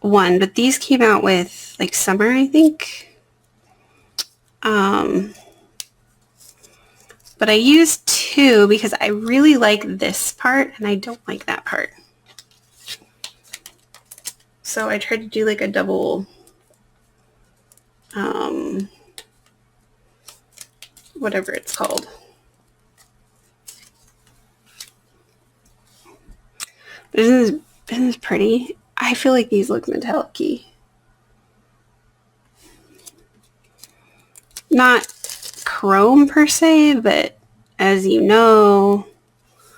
one, but these came out with like summer, I think. But I used two because I really like this part and I don't like that part. So I tried to do like a double, whatever it's called. Isn't this pretty? I feel like these look metallic-y. Not chrome per se, but as you know,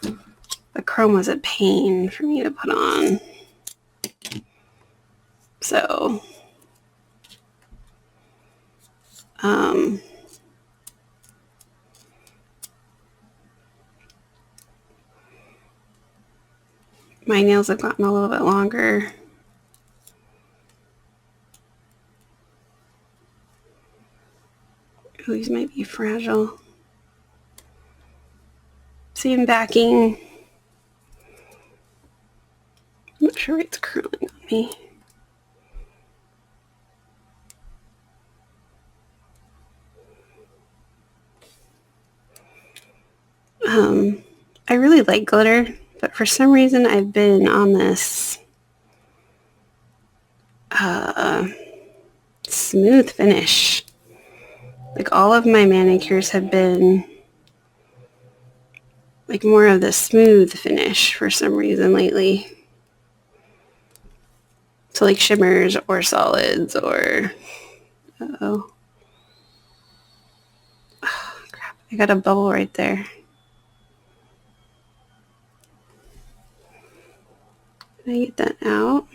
the chrome was a pain for me to put on. So, my nails have gotten a little bit longer. Ooh, these might be fragile. See, I'm backing. I'm not sure it's curling on me. I really like glitter, but for some reason I've been on this smooth finish. Like all of my manicures have been like more of the smooth finish for some reason lately. So like shimmers or solids or, oh crap, I got a bubble right there. Can I get that out?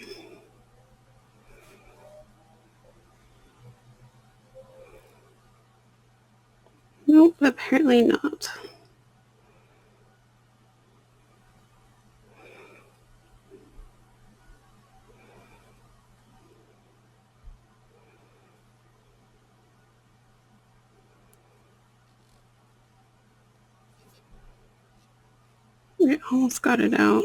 Nope, apparently not. I almost got it out.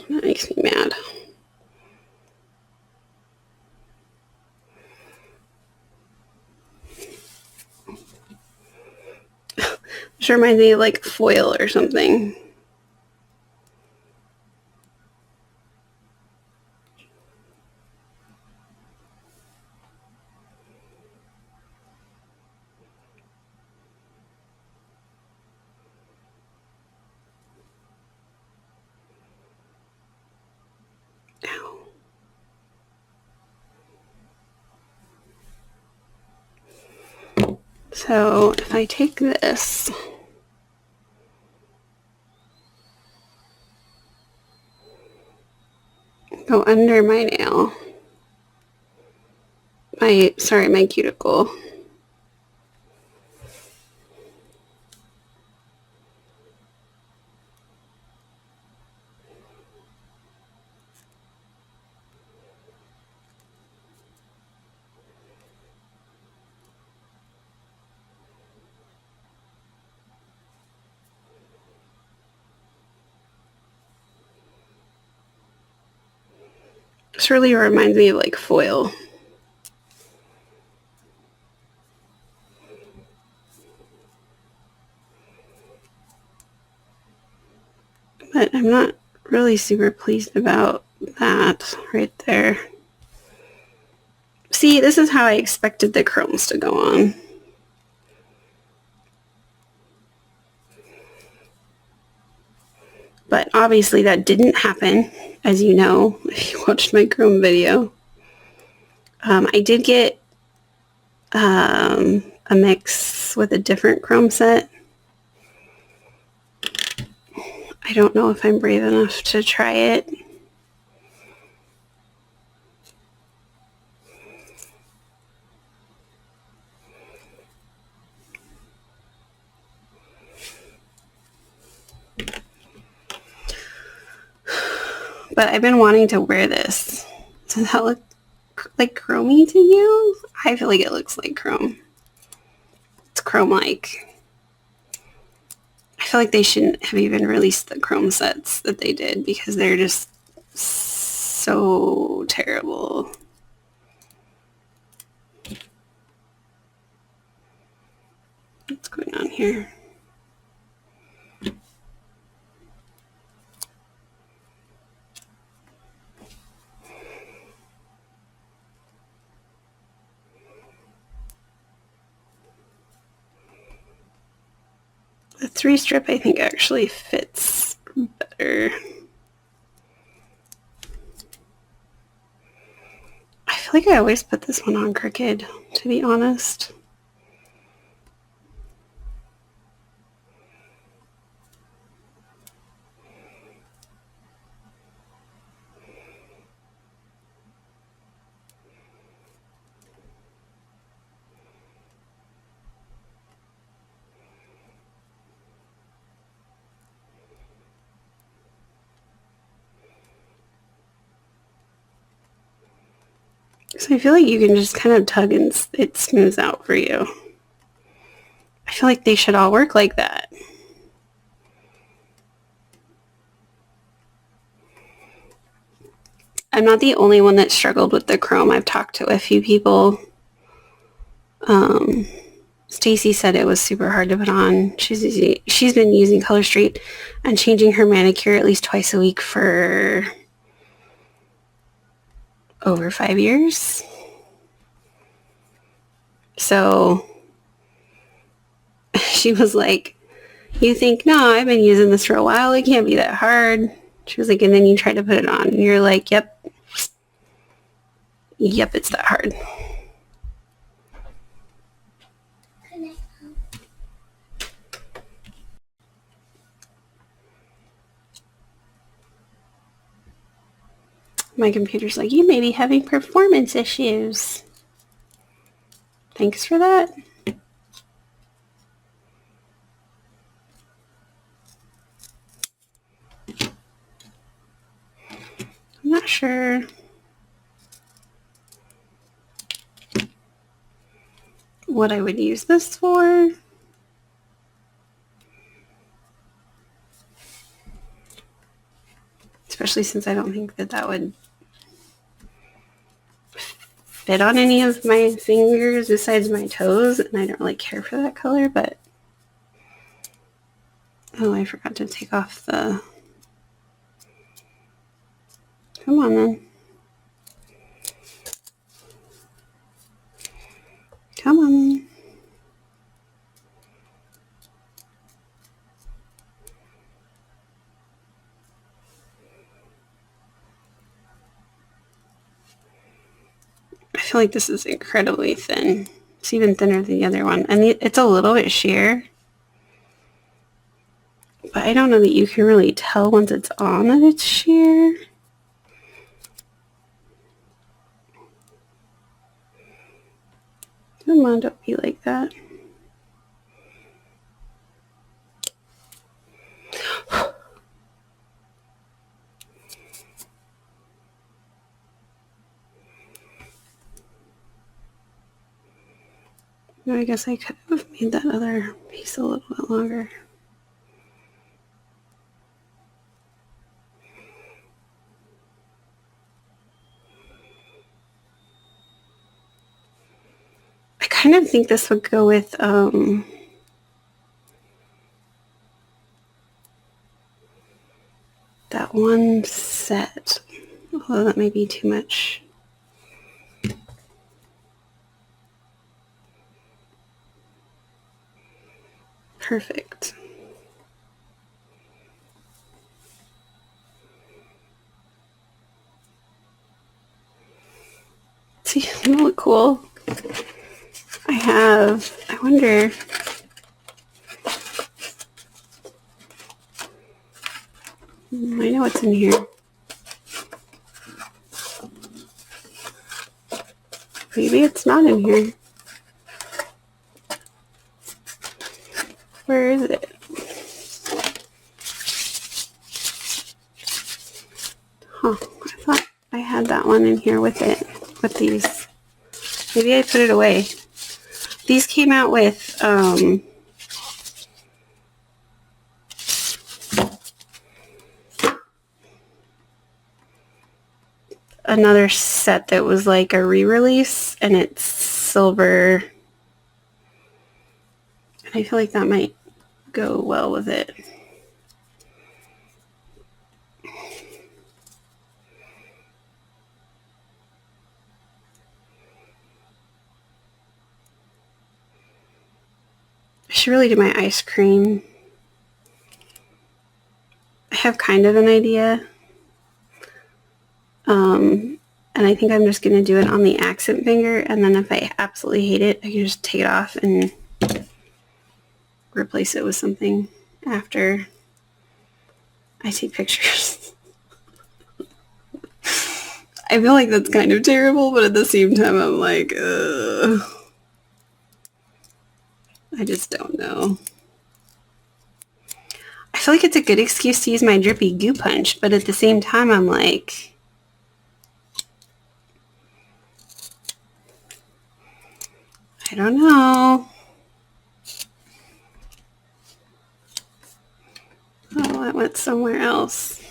That makes me mad. This reminds me of like foil or something. Ow. So if I take this, go under my nail, my cuticle. This really reminds me of like foil. But I'm not really super pleased about that right there. See, this is how I expected the chromes to go on. But obviously that didn't happen, as you know, if you watched my chrome video. I did get a mix with a different chrome set. I don't know if I'm brave enough to try it. But I've been wanting to wear this Does that look like chromey to you? I feel like it looks like chrome. It's chrome-like. I feel like they shouldn't have even released the chrome sets that they did because they're just so terrible. What's going on here? The 3-strip I think actually fits better. I feel like I always put this one on crooked, to be honest. So I feel like you can just kind of tug and it smooths out for you. I feel like they should all work like that. I'm not the only one that struggled with the chrome. I've talked to a few people. Stacy said it was super hard to put on. She's been using Color Street and changing her manicure at least twice a week for over 5 years. So she was like, you think, no, I've been using this for a while. It can't be that hard. She was like, and then you try to put it on and you're like, yep, it's that hard. My computer's like, you may be having performance issues. Thanks for that. I'm not sure what I would use this for. Especially since I don't think that would fit on any of my fingers besides my toes, and I don't really care for that color, but oh, I forgot to take off the, come on then, come on. I feel like this is incredibly thin. It's even thinner than the other one, and it's a little bit sheer. But I don't know that you can really tell once it's on that it's sheer. Come on, don't be like that. I guess I could have made that other piece a little bit longer. I kind of think this would go with that one set, although that may be too much. Perfect. See, it'll look cool. I wonder, I know what's in here. Maybe it's not in here. Where is it? Huh, I thought I had that one in here with it, with these. Maybe I put it away. These came out with, another set that was like a re-release, and it's silver. And I feel like that might go well with it. I should really do my ice cream. I have kind of an idea. And I think I'm just going to do it on the accent finger, and then if I absolutely hate it, I can just take it off and replace it with something after I take pictures. I feel like that's kind of terrible, but at the same time, I'm like, ugh. I just don't know. I feel like it's a good excuse to use my drippy goo punch, but at the same time, I'm like, I don't know. Oh, I went somewhere else.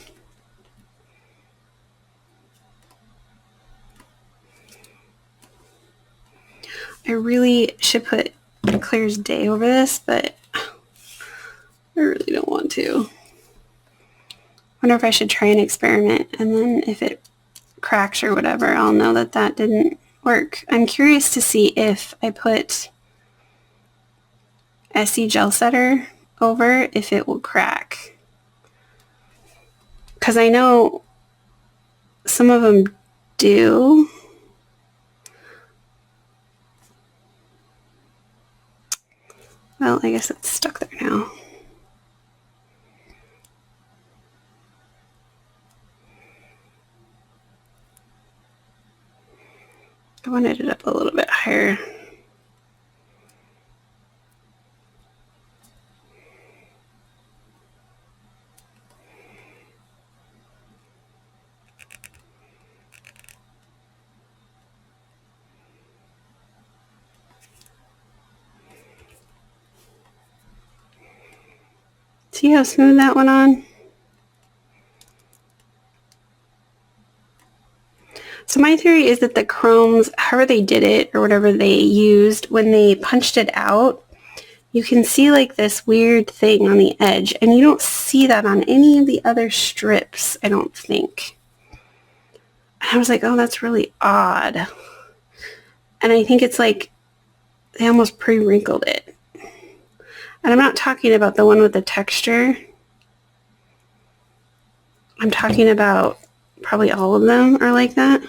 I really should put Claire's Day over this, but I really don't want to. Wonder if I should try an experiment, and then if it cracks or whatever, I'll know that that didn't work. I'm curious to see if I put Essie Gel Setter over, if it will crack. Because I know some of them do. Well, I guess it's stuck there now. I wanted it up a little bit higher. See how smooth that went on? So my theory is that the chromes, however they did it or whatever they used, when they punched it out, you can see like this weird thing on the edge, and you don't see that on any of the other strips, I don't think. And I was like, oh, that's really odd. And I think it's like they almost pre-wrinkled it. And I'm not talking about the one with the texture. I'm talking about probably all of them are like that.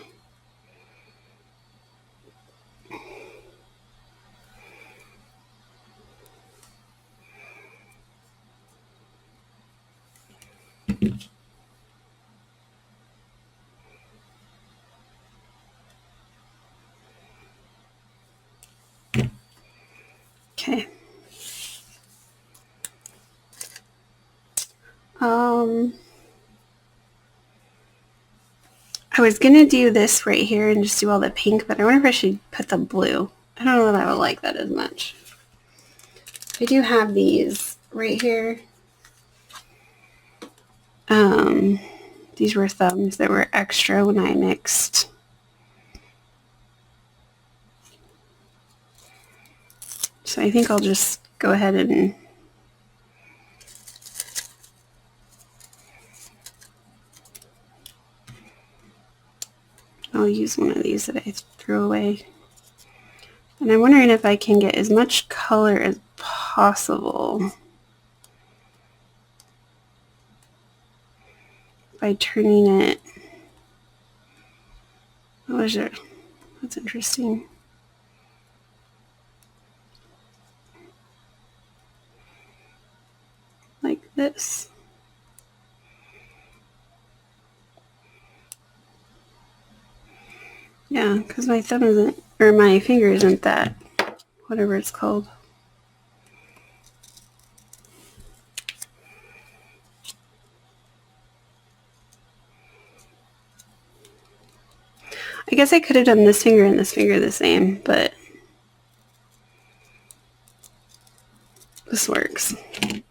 Okay. I was going to do this right here and just do all the pink, but I wonder if I should put the blue. I don't know that I would like that as much. I do have these right here. These were thumbs that were extra when I mixed. So I think I'll just go ahead and I'll use one of these that I threw away. And I'm wondering if I can get as much color as possible by turning it. What is it? That's interesting. Like this. Yeah, because my thumb isn't, or my finger isn't that, whatever it's called. I guess I could have done this finger and this finger the same, but this works. I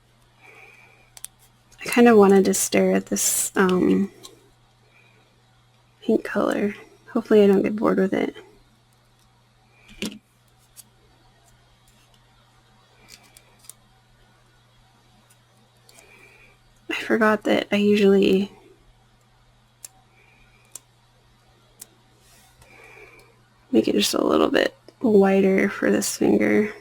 kind of wanted to stare at this pink color. Hopefully I don't get bored with it. I forgot that I usually make it just a little bit wider for this finger.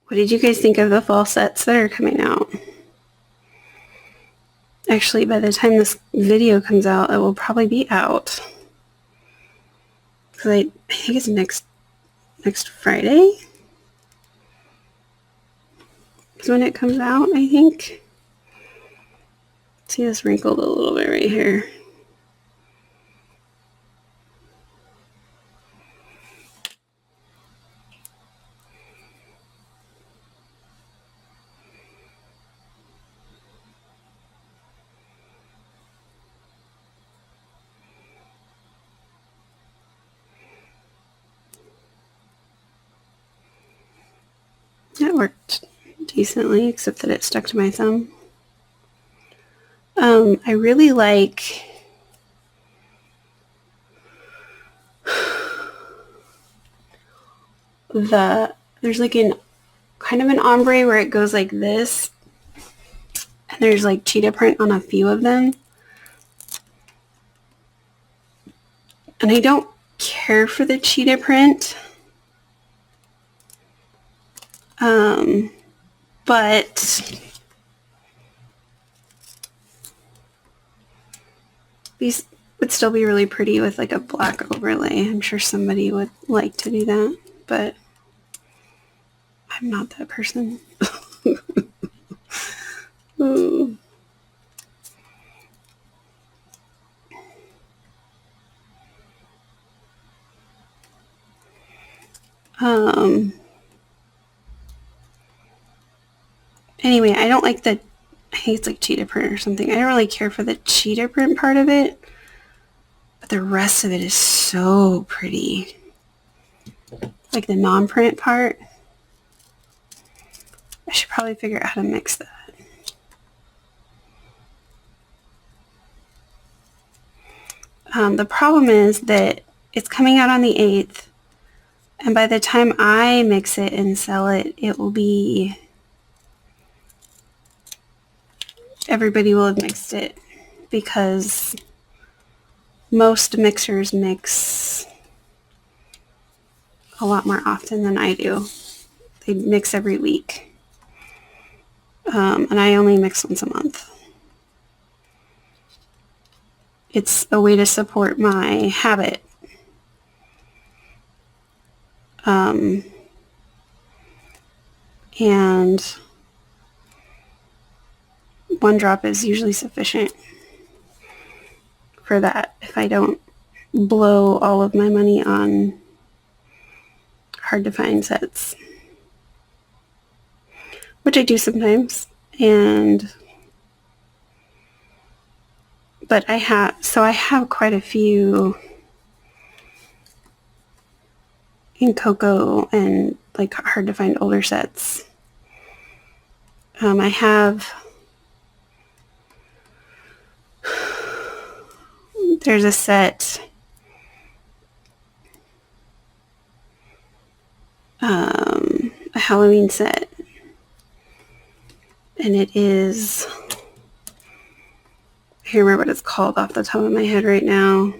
What did you guys think of the fall sets that are coming out? Actually, by the time this video comes out, it will probably be out. Because I think it's next Friday is when it comes out, I think. See this wrinkled a little bit right here. That worked decently, except that it stuck to my thumb. I really like there's like an kind of an ombre where it goes like this, and there's like cheetah print on a few of them. And I don't care for the cheetah print. But these would still be really pretty with like a black overlay. I'm sure somebody would like to do that, but I'm not that person. Ooh. Anyway, I don't like I think it's like cheetah print or something. I don't really care for the cheetah print part of it, but the rest of it is so pretty. Like the non-print part. I should probably figure out how to mix that. The problem is that it's coming out on the 8th, and by the time I mix it and sell it, it will be... everybody will have mixed it, because most mixers mix a lot more often than I do. They mix every week. And I only mix once a month. It's a way to support my habit. And one drop is usually sufficient for that if I don't blow all of my money on hard to find sets, which I do sometimes. But I have quite a few in cocoa and like hard to find older sets. I have, there's a set, a Halloween set, and it is, I can't remember what it's called off the top of my head right now.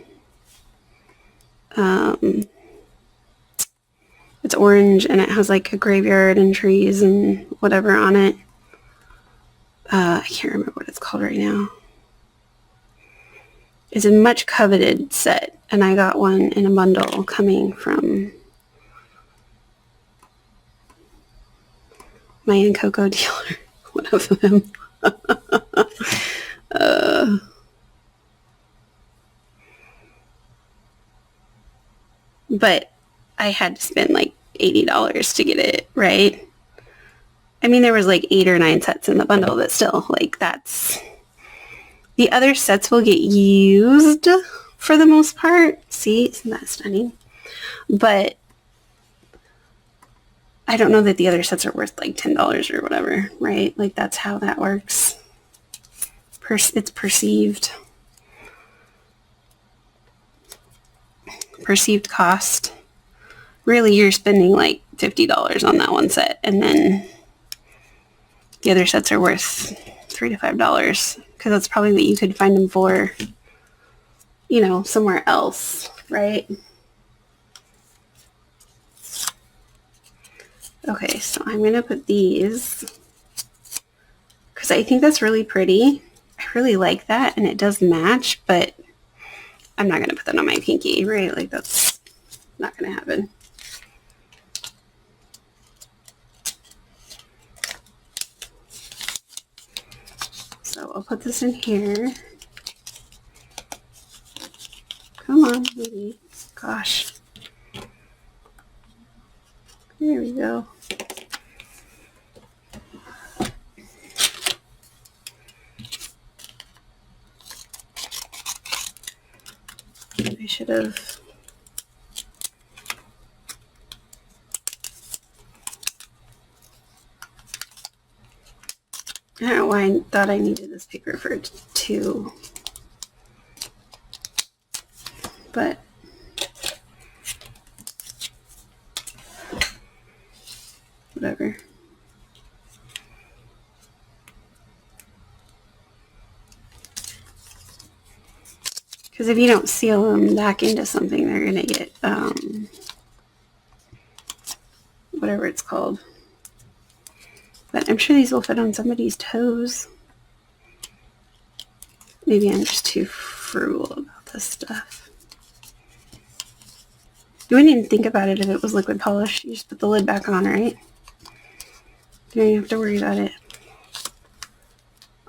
It's orange and it has like a graveyard and trees and whatever on it. I can't remember what it's called right now. It's a much coveted set, and I got one in a bundle coming from my Coco dealer. one of them. But I had to spend like $80 to get it, right? I mean, there was like 8 or 9 sets in the bundle, but still, like, that's... The other sets will get used for the most part. See, isn't that stunning? But I don't know that the other sets are worth like $10 or whatever, right? Like, that's how that works. It's perceived. Perceived cost. Really, you're spending like $50 on that one set, and then the other sets are worth $3 to $5, because that's probably what you could find them for, you know, somewhere else, right? Okay, so I'm going to put these, because I think that's really pretty. I really like that, and it does match, but I'm not going to put that on my pinky, right? Like, that's not going to happen. So I'll put this in here. Come on, baby. Gosh. There we go. I should have... I don't know why I thought I needed this paper for 2. But whatever. Because if you don't seal them back into something, they're going to get, whatever it's called. But I'm sure these will fit on somebody's toes. Maybe I'm just too frugal about this stuff. You wouldn't even think about it if it was liquid polish. You just put the lid back on, right? You don't even have to worry about it.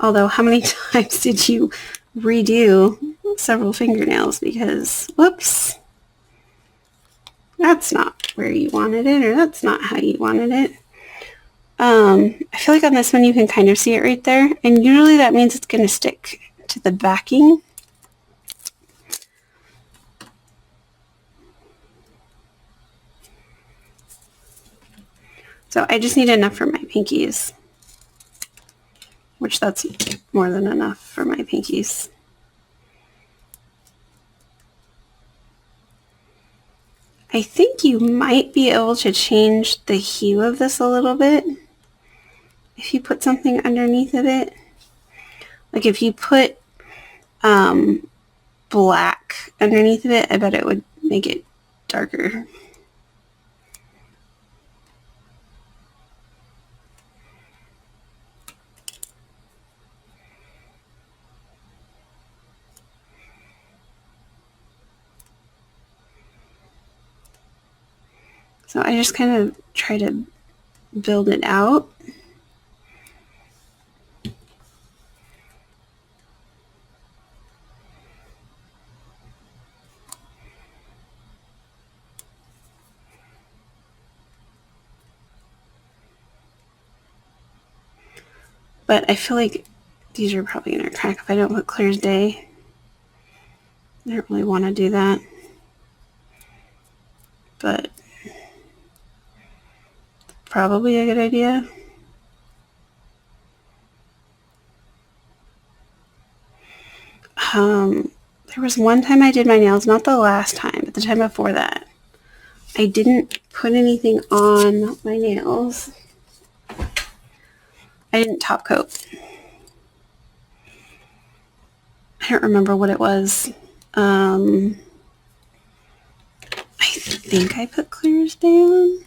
Although, how many times did you redo several fingernails because, whoops, that's not where you wanted it, or that's not how you wanted it. I feel like on this one you can kind of see it right there, and usually that means it's going to stick to the backing. So I just need enough for my pinkies, which that's more than enough for my pinkies. I think you might be able to change the hue of this a little bit if you put something underneath of it. Like if you put black underneath of it, I bet it would make it darker. So I just kind of try to build it out. But I feel like these are probably going to crack if I don't put Clear as Day. I don't really want to do that. But probably a good idea. There was one time I did my nails, not the last time, but the time before that. I didn't put anything on my nails. I didn't top coat. I don't remember what it was. I think I put Clear as Day on.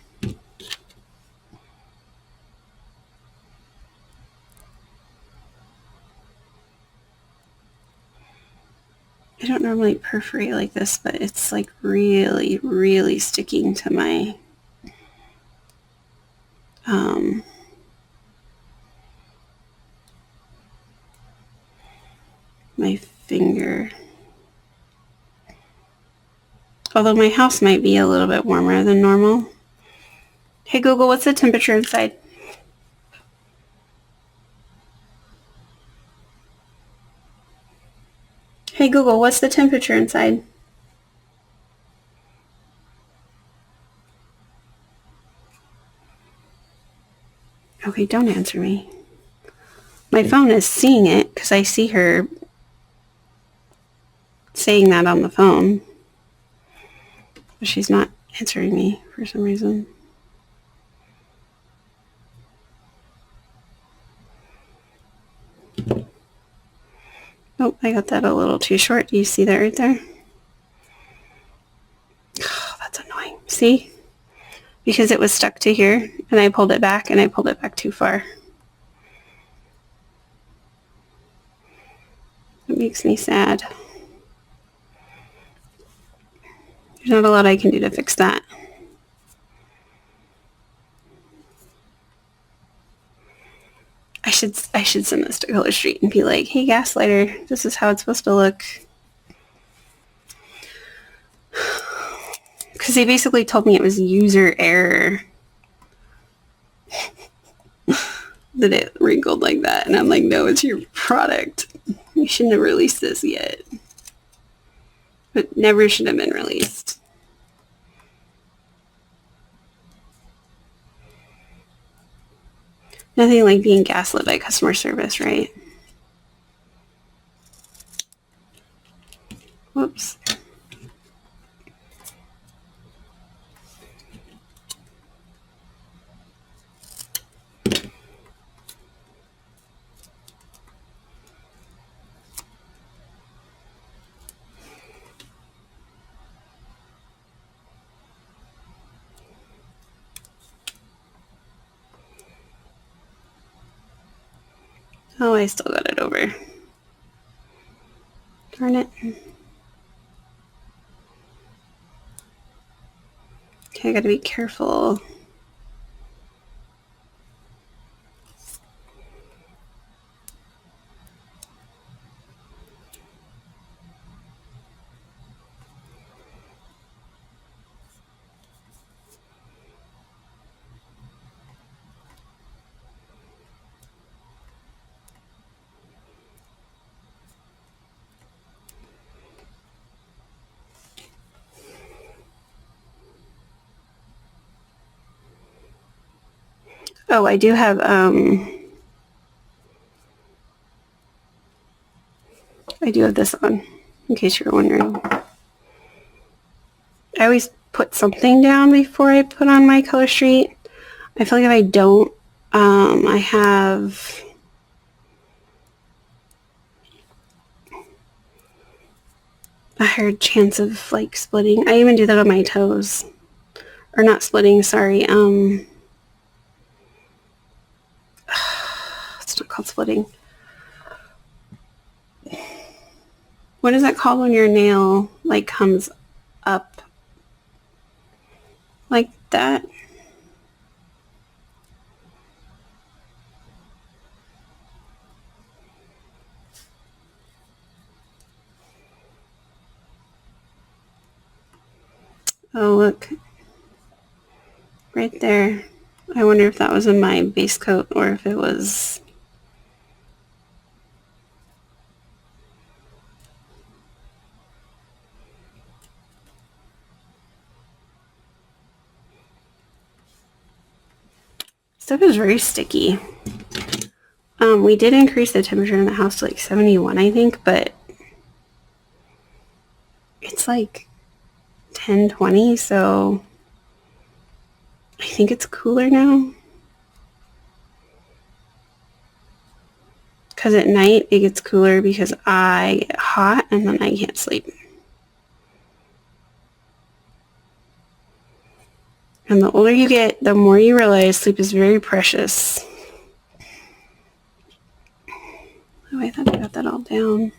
I don't normally perforate like this, but it's like really, really sticking to my finger. Although my house might be a little bit warmer than normal. Hey Google, what's the temperature inside? Hey Google, what's the temperature inside? Okay, don't answer me. My phone is seeing it because I see her saying that on the phone. But she's not answering me for some reason. Oh, I got that a little too short. Do you see that right there? Oh, that's annoying. See? Because it was stuck to here, and I pulled it back, and I pulled it back too far. It makes me sad. There's not a lot I can do to fix that. I should send this to Color Street and be like, hey, Gaslighter, this is how it's supposed to look. Because they basically told me it was user error that it wrinkled like that. And I'm like, no, it's your product. You shouldn't have released this yet. It never should have been released. Nothing like being gaslit by customer service, right? Whoops. Oh, I still got it over. Darn it. Okay, I gotta be careful. Oh, I do have, this on, in case you're wondering. I always put something down before I put on my Color Street. I feel like if I don't, I have a higher chance of like splitting. I even do that on my toes. Or not splitting, sorry. It's not called splitting. What is that called when your nail like comes up like that? Oh, look. Right there. I wonder if that was in my base coat or if it was... Stuff is very sticky. We did increase the temperature in the house to like 71, I think, but it's like 10, 20, so I think it's cooler now. Because at night it gets cooler because I get hot and then I can't sleep. And the older you get, the more you realize sleep is very precious. Oh, I thought I got that all down.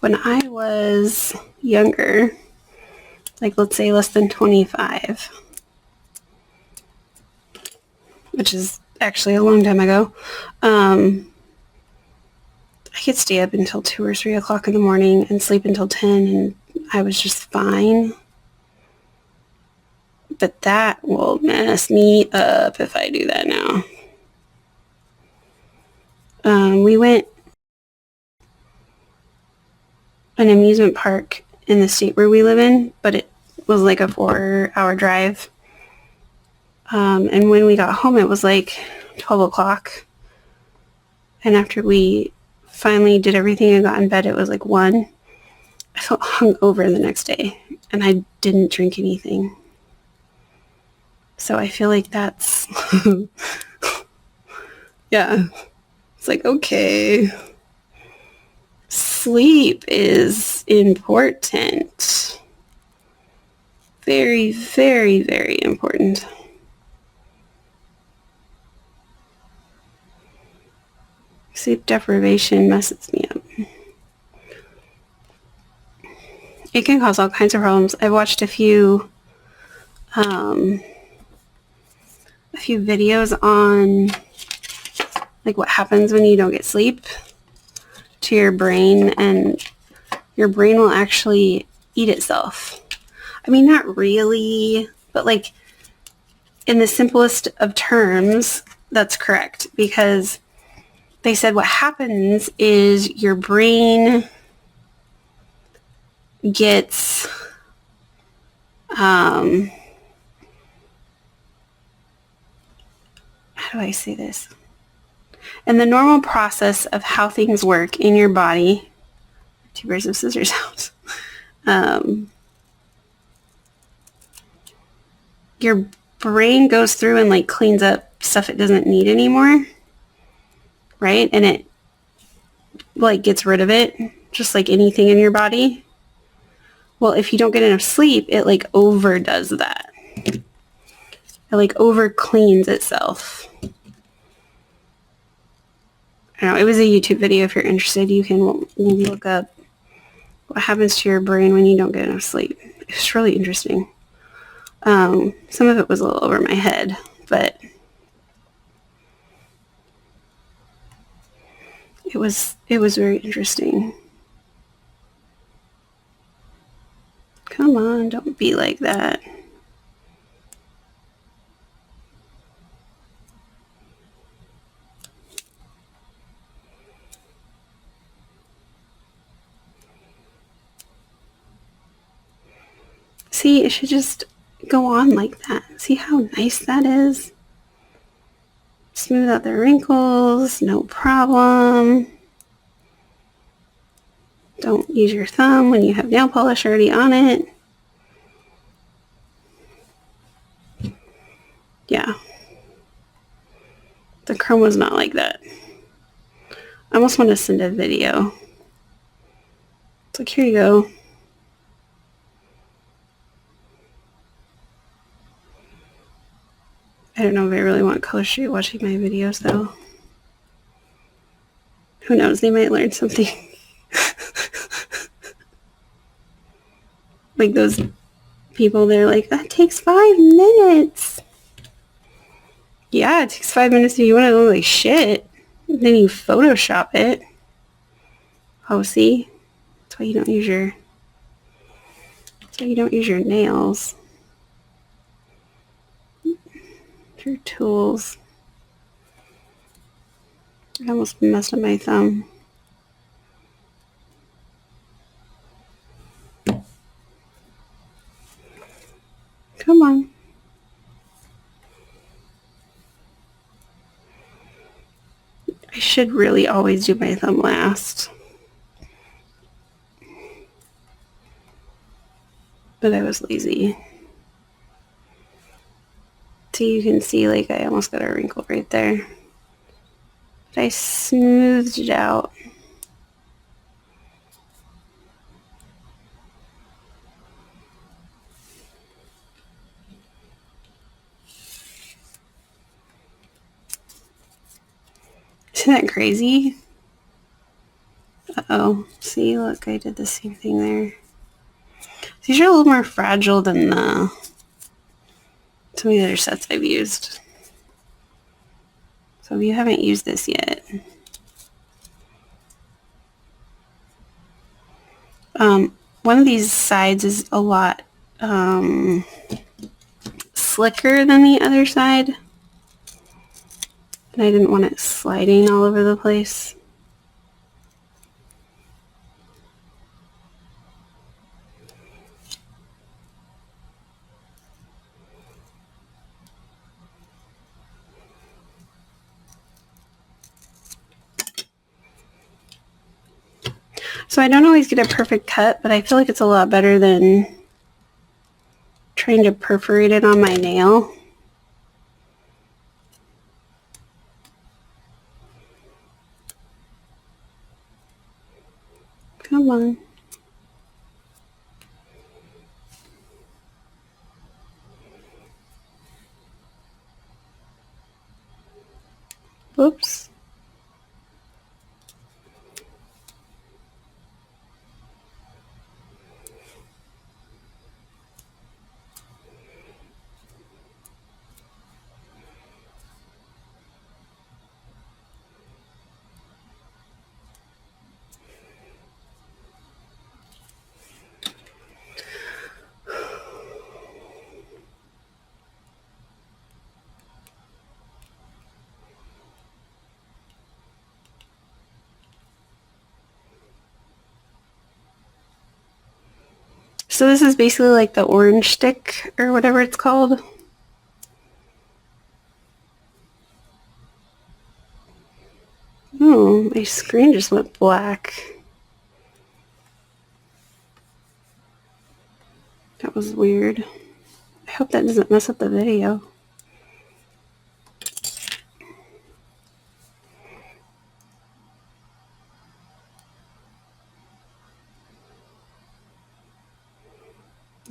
when I was younger, like let's say less than 25, which is actually a long time ago, I could stay up until 2 or 3 o'clock in the morning and sleep until 10, and I was just fine. But that will mess me up if I do that now. We went an amusement park in the state where we live in, but it was like a 4-hour drive. And when we got home, it was like 12 o'clock. And after we finally did everything and got in bed, it was like 1. I felt hungover the next day, and I didn't drink anything. So I feel like that's, yeah, it's like, okay, sleep is important. Very, very, very important. Sleep deprivation messes me up. It can cause all kinds of problems. I've watched a few videos on like what happens when you don't get sleep to your brain, and your brain will actually eat itself. I mean, not really, but like in the simplest of terms, that's correct, because they said what happens is your brain gets how do I say this? And the normal process of how things work in your body, 2 pairs of scissors out, your brain goes through and like cleans up stuff it doesn't need anymore, right? And it like gets rid of it, just like anything in your body. Well, if you don't get enough sleep, it like overdoes that. It like over cleans itself. I don't know, it was a YouTube video. If you're interested, you can look up what happens to your brain when you don't get enough sleep. It's really interesting. Some of it was a little over my head, but it was very interesting. Come on, don't be like that. See, it should just go on like that. See how nice that is? Smooth out the wrinkles, no problem. Don't use your thumb when you have nail polish already on it. Yeah. The Chrome was not like that. I almost want to send a video. It's like, here you go. I don't know if I really want Color Street watching my videos, though. Who knows? They might learn something. Like those people, they're like, that takes 5 minutes. Yeah, it takes 5 minutes if you want to look like shit. And then you Photoshop it. Oh, see? That's why you don't use your... That's why you don't use your nails. Your tools. I almost messed up my thumb. Come on. I should really always do my thumb last. But I was lazy. So you can see, like, I almost got a wrinkle right there. But I smoothed it out. Isn't that crazy? Uh-oh. Oh, see, look, I did the same thing there. These are a little more fragile than some of the other sets I've used. So if you haven't used this yet, one of these sides is a lot slicker than the other side. And I didn't want it sliding all over the place. So I don't always get a perfect cut, but I feel like it's a lot better than trying to perforate it on my nail. Come on. Whoops. So this is basically like the orange stick or whatever it's called. Oh, my screen just went black. That was weird. I hope that doesn't mess up the video.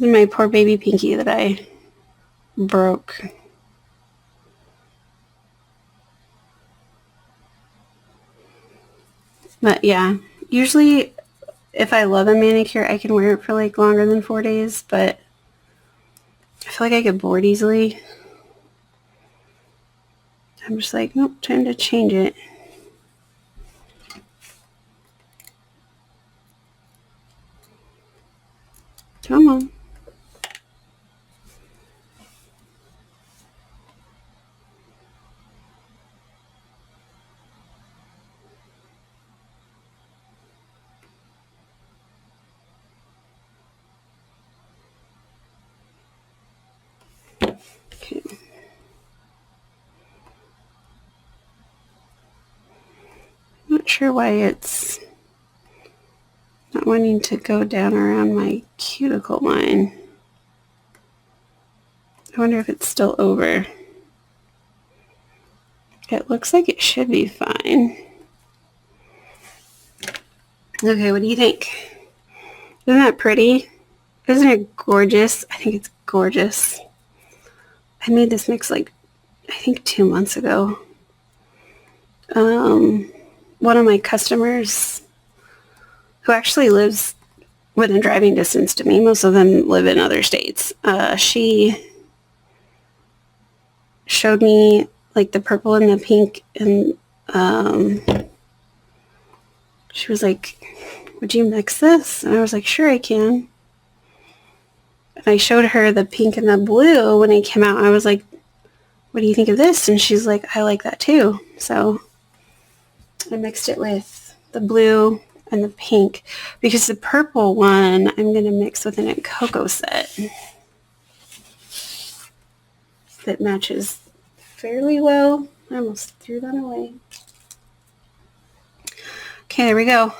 And my poor baby pinky that I broke. But yeah, usually if I love a manicure, I can wear it for like longer than 4 days, but I feel like I get bored easily. I'm just like, nope, time to change it. Come on. Okay. Not sure why it's not wanting to go down around my cuticle line. I wonder if it's still over. It looks like it should be fine. Okay, what do you think? Isn't that pretty? Isn't it gorgeous? I think it's gorgeous. I made this mix like, I think 2 months ago. One of my customers who actually lives within driving distance to me, most of them live in other states, she showed me like the purple and the pink, and she was like, would you mix this? And I was like, sure I can. And I showed her the pink and the blue when it came out. I was like, what do you think of this? And she's like, I like that too. So I mixed it with the blue and the pink, because the purple one I'm going to mix with a cocoa set that matches fairly well. I almost threw that away. Okay, there we go.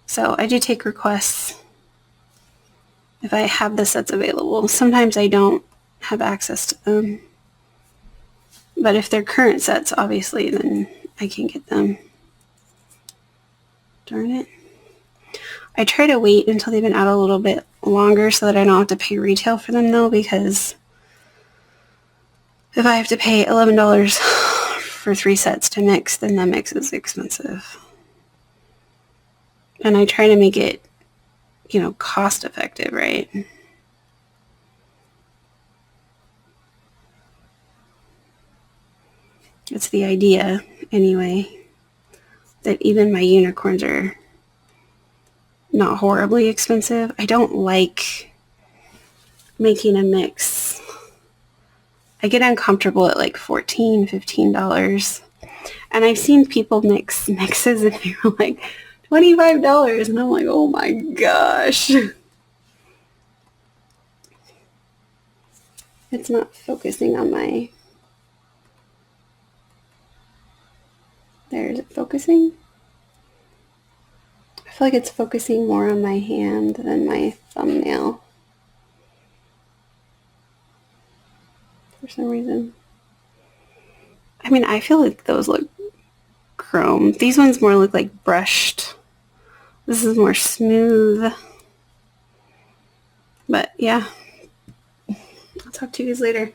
So I do take requests if I have the sets available. Sometimes I don't have access to them, but if they're current sets, obviously, then I can get them. Darn it. I try to wait until they've been out a little bit longer so that I don't have to pay retail for them, though, because if I have to pay $11 for 3 sets to mix, then the mix is expensive. And I try to make it, you know, cost effective, right? It's the idea, anyway, that even my unicorns are not horribly expensive. I don't like making a mix. I get uncomfortable at like $14, $15. And I've seen people mix mixes and they're like $25. And I'm like, oh my gosh. It's not focusing on my... There, is it focusing? I feel like it's focusing more on my hand than my thumbnail. For some reason. I mean, I feel like those look chrome. These ones more look like brushed. This is more smooth. But yeah. I'll talk to you guys later.